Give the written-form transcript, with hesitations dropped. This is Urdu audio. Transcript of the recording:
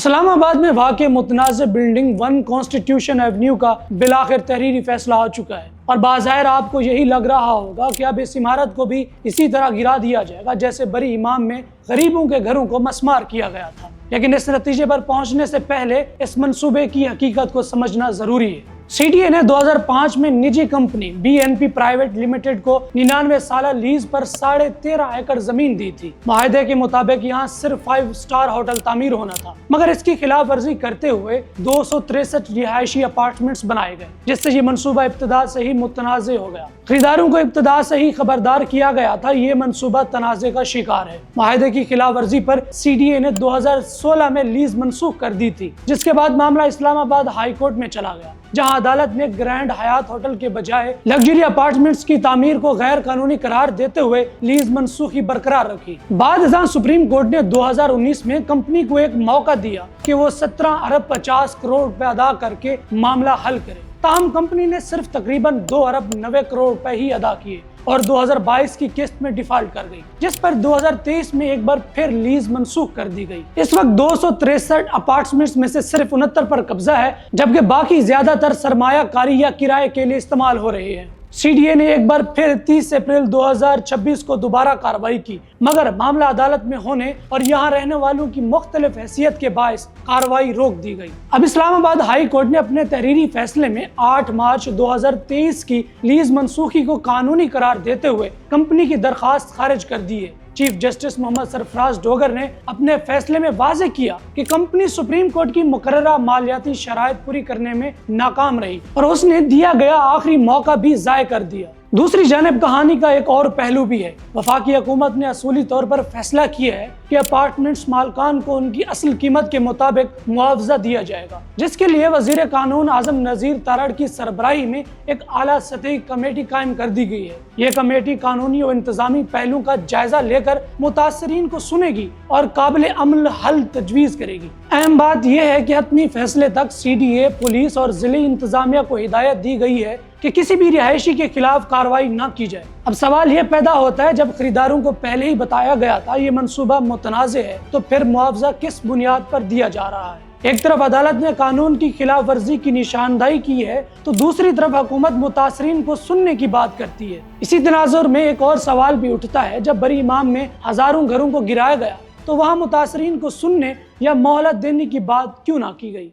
اسلام آباد میں واقع متنازع بلڈنگ 1 کانسٹیٹیوشن ایونیو کا بالآخر تحریری فیصلہ آ چکا ہے اور بظاہر آپ کو یہی لگ رہا ہوگا کہ اب اس عمارت کو بھی اسی طرح گرا دیا جائے گا جیسے بری امام میں غریبوں کے گھروں کو مسمار کیا گیا تھا، لیکن اس نتیجے پر پہنچنے سے پہلے اس منصوبے کی حقیقت کو سمجھنا ضروری ہے۔ سی ڈی اے نے 2005 میں نجی کمپنی BNP پرائیویٹ لمیٹڈ کو 99 سالہ لیز پر 13.5 ایکڑ زمین دی تھی۔ معاہدے کے مطابق یہاں صرف 5 اسٹار ہوٹل تعمیر ہونا تھا، مگر اس کی خلاف ورزی کرتے ہوئے 263 رہائشی اپارٹمنٹس بنائے گئے، جس سے یہ منصوبہ ابتدا سے ہی متنازع ہو گیا۔ خریداروں کو ابتدا سے ہی خبردار کیا گیا تھا یہ منصوبہ تنازع کا شکار ہے۔ معاہدے کی خلاف ورزی پر سی ڈی اے نے 2016 میں لیز منسوخ کر دی تھی، جس کے بعد معاملہ اسلام آباد ہائی کورٹ میں چلا گیا، جہاں عدالت نے گرینڈ حیات ہوٹل کے بجائے لگژری اپارٹمنٹس کی تعمیر کو غیر قانونی قرار دیتے ہوئے لیز منسوخی برقرار رکھی۔ بعد ازاں سپریم کورٹ نے 2019 میں کمپنی کو ایک موقع دیا کہ وہ 17 ارب 50 کروڑ روپے ادا کر کے معاملہ حل کرے، تاہم کمپنی نے صرف تقریباً 2 ارب 90 کروڑ روپے ہی ادا کیے اور 2022 کی قسط میں ڈیفالٹ کر گئی، جس پر 2023 میں ایک بار پھر لیز منسوخ کر دی گئی۔ اس وقت 263 اپارٹمنٹس میں سے صرف 69 پر قبضہ ہے، جبکہ باقی زیادہ تر سرمایہ کاری یا کرائے کے لیے استعمال ہو رہے ہیں۔ سی ڈی اے نے ایک بار پھر 30 اپریل 2026 کو دوبارہ کارروائی کی، مگر معاملہ عدالت میں ہونے اور یہاں رہنے والوں کی مختلف حیثیت کے باعث کارروائی روک دی گئی۔ اب اسلام آباد ہائی کورٹ نے اپنے تحریری فیصلے میں 8 مارچ 2023 کی لیز منسوخی کو قانونی قرار دیتے ہوئے کمپنی کی درخواست خارج کر دی ہے۔ چیف جسٹس محمد سرفراز ڈوگر نے اپنے فیصلے میں واضح کیا کہ کمپنی سپریم کورٹ کی مقررہ مالیاتی شرائط پوری کرنے میں ناکام رہی اور اس نے دیا گیا آخری موقع بھی ضائع کر دیا۔ دوسری جانب کہانی کا ایک اور پہلو بھی ہے۔ وفاقی حکومت نے اصولی طور پر فیصلہ کیا ہے کہ اپارٹمنٹس مالکان کو ان کی اصل قیمت کے مطابق معاوضہ دیا جائے گا، جس کے لیے وزیر قانون اعظم نذیر تارڑ کی سربراہی میں ایک اعلیٰ سطحی کمیٹی قائم کر دی گئی ہے۔ یہ کمیٹی قانونی اور انتظامی پہلوؤں کا جائزہ لے کر متاثرین کو سنے گی اور قابل عمل حل تجویز کرے گی۔ اہم بات یہ ہے کہ حتمی فیصلے تک سی ڈی اے، پولیس اور ضلعی انتظامیہ کو ہدایت دی گئی ہے کہ کسی بھی رہائشی کے خلاف کارروائی نہ کی جائے۔ اب سوال یہ پیدا ہوتا ہے، جب خریداروں کو پہلے ہی بتایا گیا تھا یہ منصوبہ متنازع ہے، تو پھر معاوضہ کس بنیاد پر دیا جا رہا ہے؟ ایک طرف عدالت نے قانون کی خلاف ورزی کی نشاندہی کی ہے، تو دوسری طرف حکومت متاثرین کو سننے کی بات کرتی ہے۔ اسی تناظر میں ایک اور سوال بھی اٹھتا ہے، جب بری امام میں ہزاروں گھروں کو گرایا گیا تو وہاں متاثرین کو سننے یا مہلت دینے کی بات کیوں نہ کی گئی؟